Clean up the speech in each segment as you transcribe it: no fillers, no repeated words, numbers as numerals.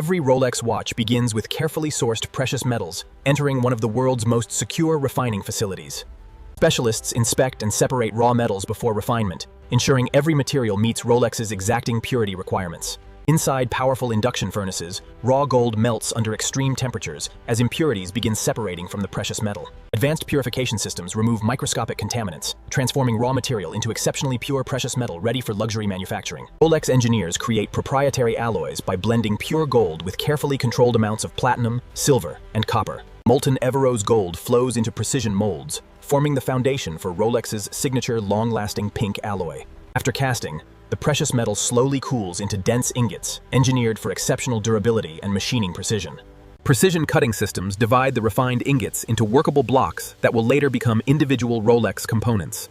Every Rolex watch begins with carefully sourced precious metals, entering one of the world's most secure refining facilities. Specialists inspect and separate raw metals before refinement, ensuring every material meets Rolex's exacting purity requirements. Inside powerful induction furnaces, raw gold melts under extreme temperatures as impurities begin separating from the precious metal. Advanced purification systems remove microscopic contaminants, transforming raw material into exceptionally pure precious metal ready for luxury manufacturing. Rolex engineers create proprietary alloys by blending pure gold with carefully controlled amounts of platinum, silver, and copper. Molten Everose gold flows into precision molds, forming the foundation for Rolex's signature long-lasting pink alloy. After casting, the precious metal slowly cools into dense ingots, engineered for exceptional durability and machining precision. Precision cutting systems divide the refined ingots into workable blocks that will later become individual Rolex components.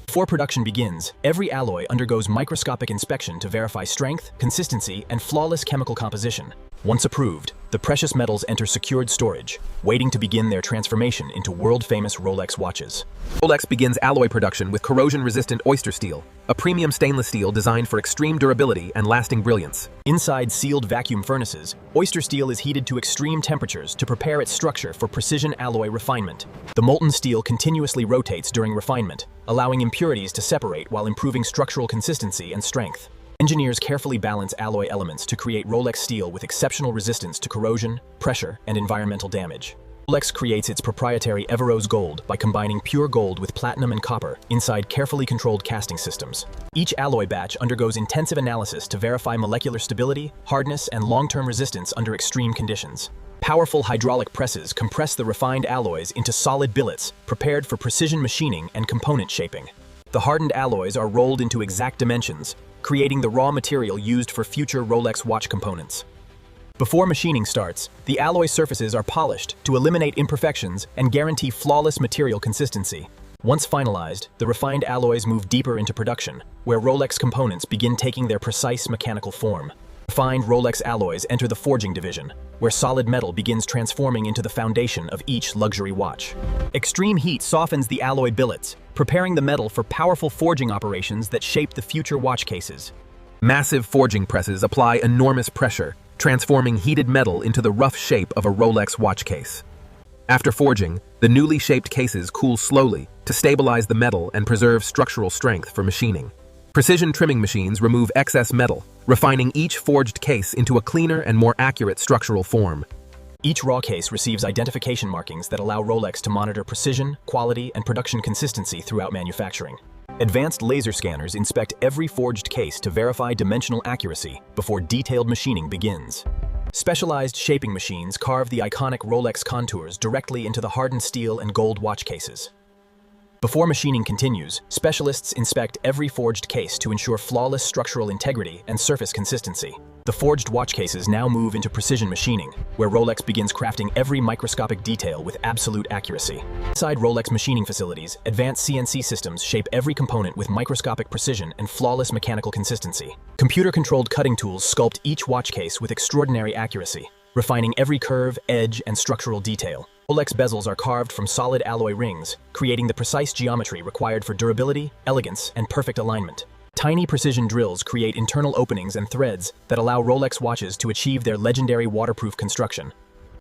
Before production begins, every alloy undergoes microscopic inspection to verify strength, consistency, and flawless chemical composition. Once approved, the precious metals enter secured storage, waiting to begin their transformation into world-famous Rolex watches. Rolex begins alloy production with corrosion-resistant oyster steel, a premium stainless steel designed for extreme durability and lasting brilliance. Inside sealed vacuum furnaces, oyster steel is heated to extreme temperatures to prepare its structure for precision alloy refinement. The molten steel continuously rotates during refinement, allowing impurities to separate while improving structural consistency and strength. Engineers carefully balance alloy elements to create Rolex steel with exceptional resistance to corrosion, pressure, and environmental damage. Rolex creates its proprietary Everose gold by combining pure gold with platinum and copper inside carefully controlled casting systems. Each alloy batch undergoes intensive analysis to verify molecular stability, hardness, and long-term resistance under extreme conditions. Powerful hydraulic presses compress the refined alloys into solid billets, prepared for precision machining and component shaping. The hardened alloys are rolled into exact dimensions, creating the raw material used for future Rolex watch components. Before machining starts, the alloy surfaces are polished to eliminate imperfections and guarantee flawless material consistency. Once finalized, the refined alloys move deeper into production, where Rolex components begin taking their precise mechanical form. Refined Rolex alloys enter the forging division, where solid metal begins transforming into the foundation of each luxury watch. Extreme heat softens the alloy billets, preparing the metal for powerful forging operations that shape the future watch cases. Massive forging presses apply enormous pressure, transforming heated metal into the rough shape of a Rolex watch case. After forging, the newly shaped cases cool slowly to stabilize the metal and preserve structural strength for machining. Precision trimming machines remove excess metal, refining each forged case into a cleaner and more accurate structural form. Each raw case receives identification markings that allow Rolex to monitor precision, quality, and production consistency throughout manufacturing. Advanced laser scanners inspect every forged case to verify dimensional accuracy before detailed machining begins. Specialized shaping machines carve the iconic Rolex contours directly into the hardened steel and gold watch cases. Before machining continues, specialists inspect every forged case to ensure flawless structural integrity and surface consistency. The forged watch cases now move into precision machining, where Rolex begins crafting every microscopic detail with absolute accuracy. Inside Rolex machining facilities, advanced CNC systems shape every component with microscopic precision and flawless mechanical consistency. Computer-controlled cutting tools sculpt each watch case with extraordinary accuracy, refining every curve, edge, and structural detail. Rolex bezels are carved from solid alloy rings, creating the precise geometry required for durability, elegance, and perfect alignment. Tiny precision drills create internal openings and threads that allow Rolex watches to achieve their legendary waterproof construction.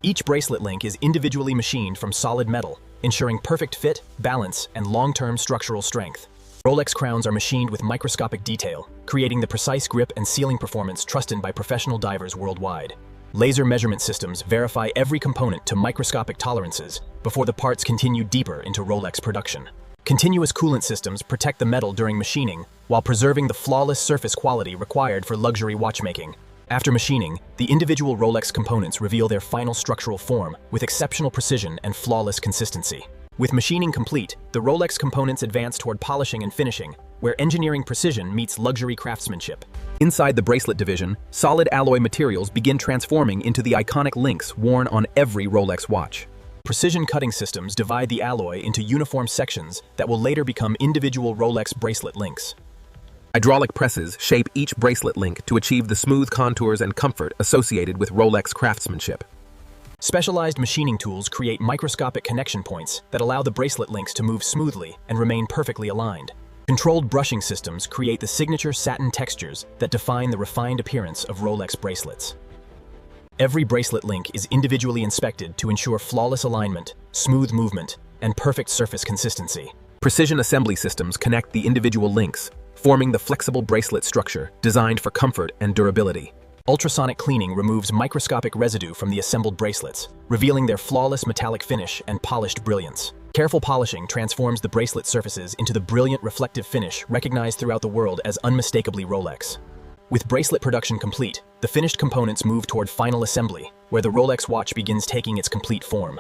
Each bracelet link is individually machined from solid metal, ensuring perfect fit, balance, and long-term structural strength. Rolex crowns are machined with microscopic detail, creating the precise grip and sealing performance trusted by professional divers worldwide. Laser measurement systems verify every component to microscopic tolerances before the parts continue deeper into Rolex production. Continuous coolant systems protect the metal during machining while preserving the flawless surface quality required for luxury watchmaking. After machining, the individual Rolex components reveal their final structural form with exceptional precision and flawless consistency. With machining complete, the Rolex components advance toward polishing and finishing, where engineering precision meets luxury craftsmanship. Inside the bracelet division, solid alloy materials begin transforming into the iconic links worn on every Rolex watch. Precision cutting systems divide the alloy into uniform sections that will later become individual Rolex bracelet links. Hydraulic presses shape each bracelet link to achieve the smooth contours and comfort associated with Rolex craftsmanship. Specialized machining tools create microscopic connection points that allow the bracelet links to move smoothly and remain perfectly aligned. Controlled brushing systems create the signature satin textures that define the refined appearance of Rolex bracelets. Every bracelet link is individually inspected to ensure flawless alignment, smooth movement, and perfect surface consistency. Precision assembly systems connect the individual links, forming the flexible bracelet structure designed for comfort and durability. Ultrasonic cleaning removes microscopic residue from the assembled bracelets, revealing their flawless metallic finish and polished brilliance. Careful polishing transforms the bracelet surfaces into the brilliant reflective finish recognized throughout the world as unmistakably Rolex. With bracelet production complete, the finished components move toward final assembly, where the Rolex watch begins taking its complete form.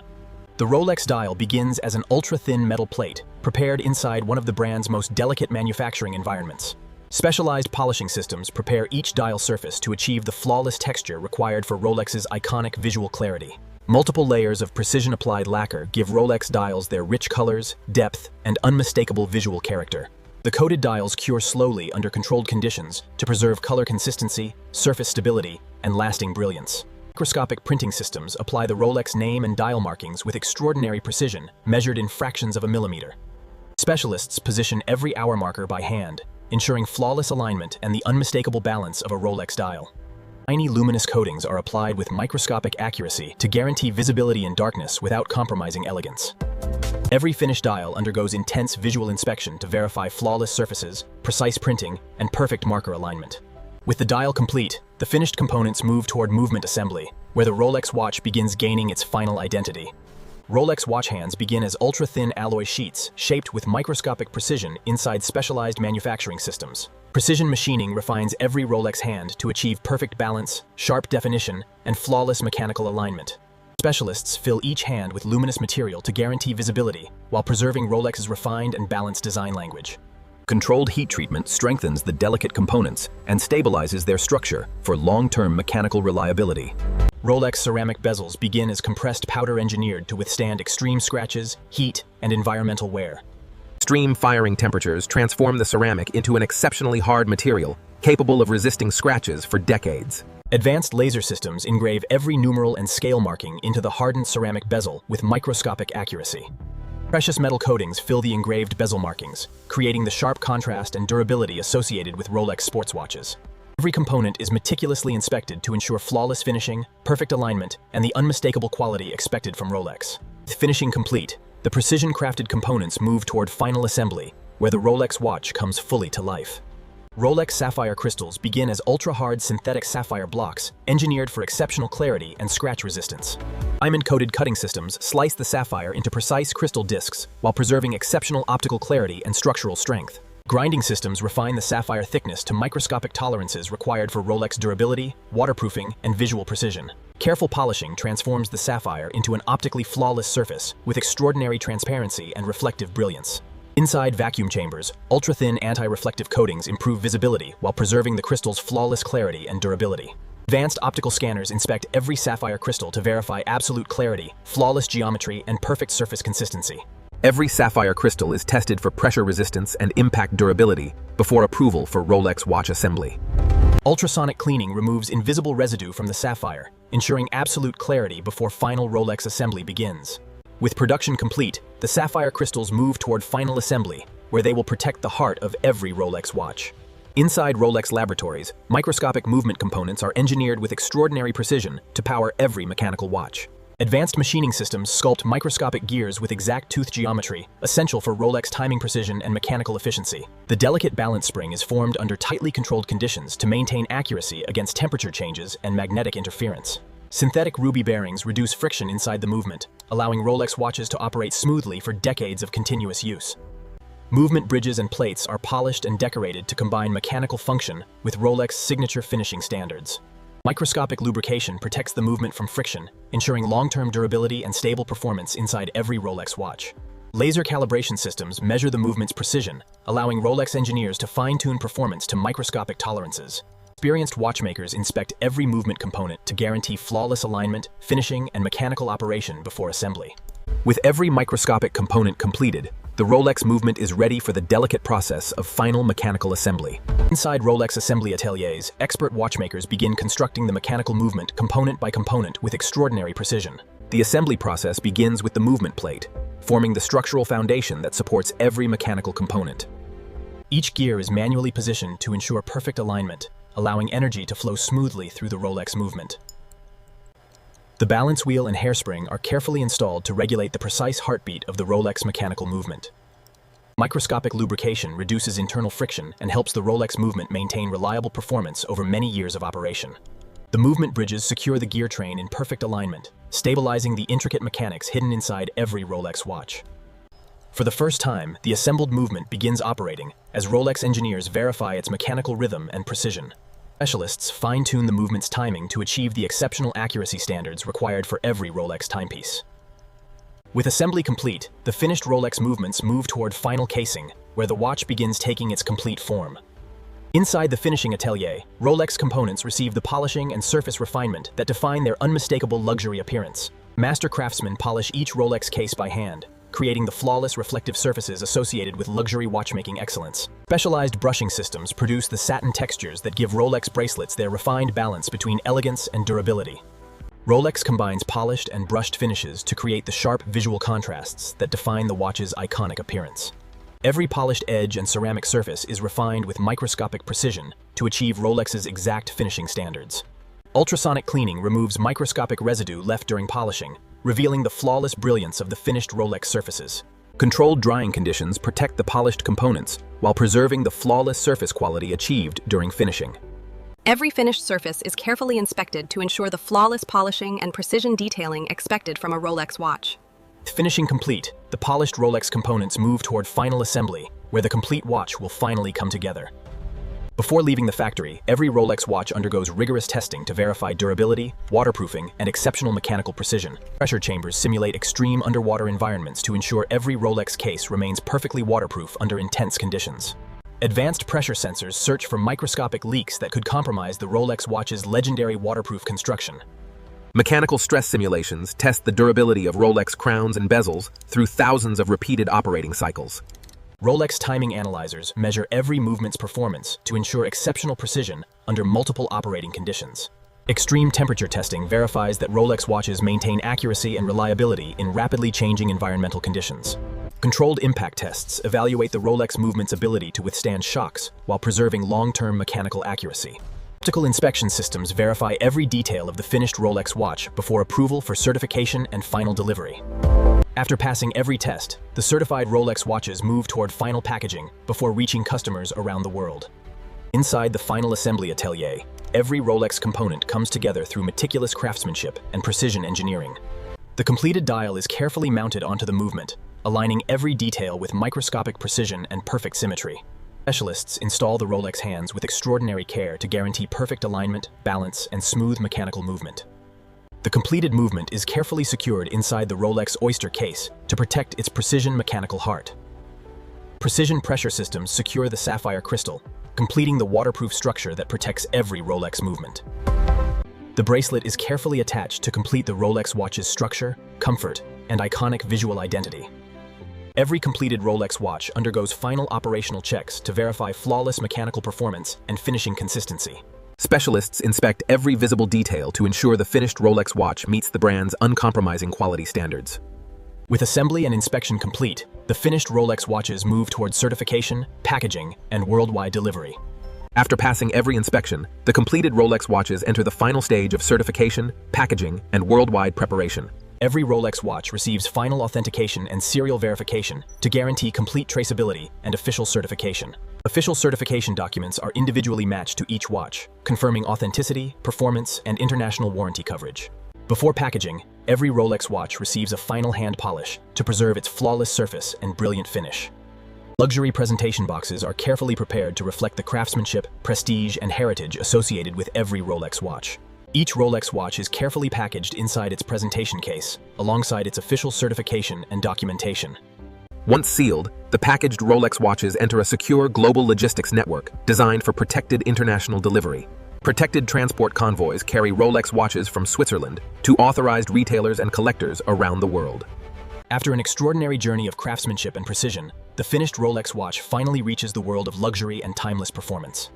The Rolex dial begins as an ultra-thin metal plate, prepared inside one of the brand's most delicate manufacturing environments. Specialized polishing systems prepare each dial surface to achieve the flawless texture required for Rolex's iconic visual clarity. Multiple layers of precision-applied lacquer give Rolex dials their rich colors, depth, and unmistakable visual character. The coated dials cure slowly under controlled conditions to preserve color consistency, surface stability, and lasting brilliance. Microscopic printing systems apply the Rolex name and dial markings with extraordinary precision, measured in fractions of a millimeter. Specialists position every hour marker by hand, ensuring flawless alignment and the unmistakable balance of a Rolex dial. Tiny luminous coatings are applied with microscopic accuracy to guarantee visibility in darkness without compromising elegance. Every finished dial undergoes intense visual inspection to verify flawless surfaces, precise printing, and perfect marker alignment. With the dial complete, the finished components move toward movement assembly, where the Rolex watch begins gaining its final identity. Rolex watch hands begin as ultra-thin alloy sheets shaped with microscopic precision inside specialized manufacturing systems. Precision machining refines every Rolex hand to achieve perfect balance, sharp definition, and flawless mechanical alignment. Specialists fill each hand with luminous material to guarantee visibility while preserving Rolex's refined and balanced design language. Controlled heat treatment strengthens the delicate components and stabilizes their structure for long-term mechanical reliability. Rolex ceramic bezels begin as compressed powder engineered to withstand extreme scratches, heat, and environmental wear. Extreme firing temperatures transform the ceramic into an exceptionally hard material, capable of resisting scratches for decades. Advanced laser systems engrave every numeral and scale marking into the hardened ceramic bezel with microscopic accuracy. Precious metal coatings fill the engraved bezel markings, creating the sharp contrast and durability associated with Rolex sports watches. Every component is meticulously inspected to ensure flawless finishing, perfect alignment, and the unmistakable quality expected from Rolex. With finishing complete, the precision-crafted components move toward final assembly, where the Rolex watch comes fully to life. Rolex sapphire crystals begin as ultra-hard synthetic sapphire blocks, engineered for exceptional clarity and scratch resistance. Diamond-coated cutting systems slice the sapphire into precise crystal discs while preserving exceptional optical clarity and structural strength. Grinding systems refine the sapphire thickness to microscopic tolerances required for Rolex durability, waterproofing, and visual precision. Careful polishing transforms the sapphire into an optically flawless surface with extraordinary transparency and reflective brilliance. Inside vacuum chambers, ultra-thin anti-reflective coatings improve visibility while preserving the crystal's flawless clarity and durability. Advanced optical scanners inspect every sapphire crystal to verify absolute clarity, flawless geometry, and perfect surface consistency. Every sapphire crystal is tested for pressure resistance and impact durability before approval for Rolex watch assembly. Ultrasonic cleaning removes invisible residue from the sapphire, ensuring absolute clarity before final Rolex assembly begins. With production complete, the sapphire crystals move toward final assembly, where they will protect the heart of every Rolex watch. Inside Rolex laboratories, microscopic movement components are engineered with extraordinary precision to power every mechanical watch. Advanced machining systems sculpt microscopic gears with exact tooth geometry, essential for Rolex timing precision and mechanical efficiency. The delicate balance spring is formed under tightly controlled conditions to maintain accuracy against temperature changes and magnetic interference. Synthetic ruby bearings reduce friction inside the movement, allowing Rolex watches to operate smoothly for decades of continuous use. Movement bridges and plates are polished and decorated to combine mechanical function with Rolex signature finishing standards. Microscopic lubrication protects the movement from friction, ensuring long-term durability and stable performance inside every Rolex watch. Laser calibration systems measure the movement's precision, allowing Rolex engineers to fine-tune performance to microscopic tolerances. Experienced watchmakers inspect every movement component to guarantee flawless alignment, finishing, and mechanical operation before assembly. With every microscopic component completed, the Rolex movement is ready for the delicate process of final mechanical assembly. Inside Rolex assembly ateliers, expert watchmakers begin constructing the mechanical movement component by component with extraordinary precision. The assembly process begins with the movement plate, forming the structural foundation that supports every mechanical component. Each gear is manually positioned to ensure perfect alignment, allowing energy to flow smoothly through the Rolex movement. The balance wheel and hairspring are carefully installed to regulate the precise heartbeat of the Rolex mechanical movement. Microscopic lubrication reduces internal friction and helps the Rolex movement maintain reliable performance over many years of operation. The movement bridges secure the gear train in perfect alignment, stabilizing the intricate mechanics hidden inside every Rolex watch. For the first time, the assembled movement begins operating as Rolex engineers verify its mechanical rhythm and precision. Specialists fine-tune the movement's timing to achieve the exceptional accuracy standards required for every Rolex timepiece. With assembly complete, the finished Rolex movements move toward final casing, where the watch begins taking its complete form. Inside the finishing atelier, Rolex components receive the polishing and surface refinement that define their unmistakable luxury appearance. Master craftsmen polish each Rolex case by hand, creating the flawless reflective surfaces associated with luxury watchmaking excellence. Specialized brushing systems produce the satin textures that give Rolex bracelets their refined balance between elegance and durability. Rolex combines polished and brushed finishes to create the sharp visual contrasts that define the watch's iconic appearance. Every polished edge and ceramic surface is refined with microscopic precision to achieve Rolex's exact finishing standards. Ultrasonic cleaning removes microscopic residue left during polishing, revealing the flawless brilliance of the finished Rolex surfaces. Controlled drying conditions protect the polished components while preserving the flawless surface quality achieved during finishing. Every finished surface is carefully inspected to ensure the flawless polishing and precision detailing expected from a Rolex watch. With finishing complete, the polished Rolex components move toward final assembly, where the complete watch will finally come together. Before leaving the factory, every Rolex watch undergoes rigorous testing to verify durability, waterproofing, and exceptional mechanical precision. Pressure chambers simulate extreme underwater environments to ensure every Rolex case remains perfectly waterproof under intense conditions. Advanced pressure sensors search for microscopic leaks that could compromise the Rolex watch's legendary waterproof construction. Mechanical stress simulations test the durability of Rolex crowns and bezels through thousands of repeated operating cycles. Rolex timing analyzers measure every movement's performance to ensure exceptional precision under multiple operating conditions. Extreme temperature testing verifies that Rolex watches maintain accuracy and reliability in rapidly changing environmental conditions. Controlled impact tests evaluate the Rolex movement's ability to withstand shocks while preserving long-term mechanical accuracy. Optical inspection systems verify every detail of the finished Rolex watch before approval for certification and final delivery. After passing every test, the certified Rolex watches move toward final packaging before reaching customers around the world. Inside the final assembly atelier, every Rolex component comes together through meticulous craftsmanship and precision engineering. The completed dial is carefully mounted onto the movement, aligning every detail with microscopic precision and perfect symmetry. Specialists install the Rolex hands with extraordinary care to guarantee perfect alignment, balance, and smooth mechanical movement. The completed movement is carefully secured inside the Rolex Oyster case to protect its precision mechanical heart. Precision pressure systems secure the sapphire crystal, completing the waterproof structure that protects every Rolex movement. The bracelet is carefully attached to complete the Rolex watch's structure, comfort, and iconic visual identity. Every completed Rolex watch undergoes final operational checks to verify flawless mechanical performance and finishing consistency. Specialists inspect every visible detail to ensure the finished Rolex watch meets the brand's uncompromising quality standards. With assembly and inspection complete, the finished Rolex watches move towards certification, packaging, and worldwide delivery. After passing every inspection, the completed Rolex watches enter the final stage of certification, packaging, and worldwide preparation. Every Rolex watch receives final authentication and serial verification to guarantee complete traceability and official certification. Official certification documents are individually matched to each watch, confirming authenticity, performance, and international warranty coverage. Before packaging, every Rolex watch receives a final hand polish to preserve its flawless surface and brilliant finish. Luxury presentation boxes are carefully prepared to reflect the craftsmanship, prestige, and heritage associated with every Rolex watch. Each Rolex watch is carefully packaged inside its presentation case, alongside its official certification and documentation. Once sealed, the packaged Rolex watches enter a secure global logistics network designed for protected international delivery. Protected transport convoys carry Rolex watches from Switzerland to authorized retailers and collectors around the world. After an extraordinary journey of craftsmanship and precision, the finished Rolex watch finally reaches the world of luxury and timeless performance.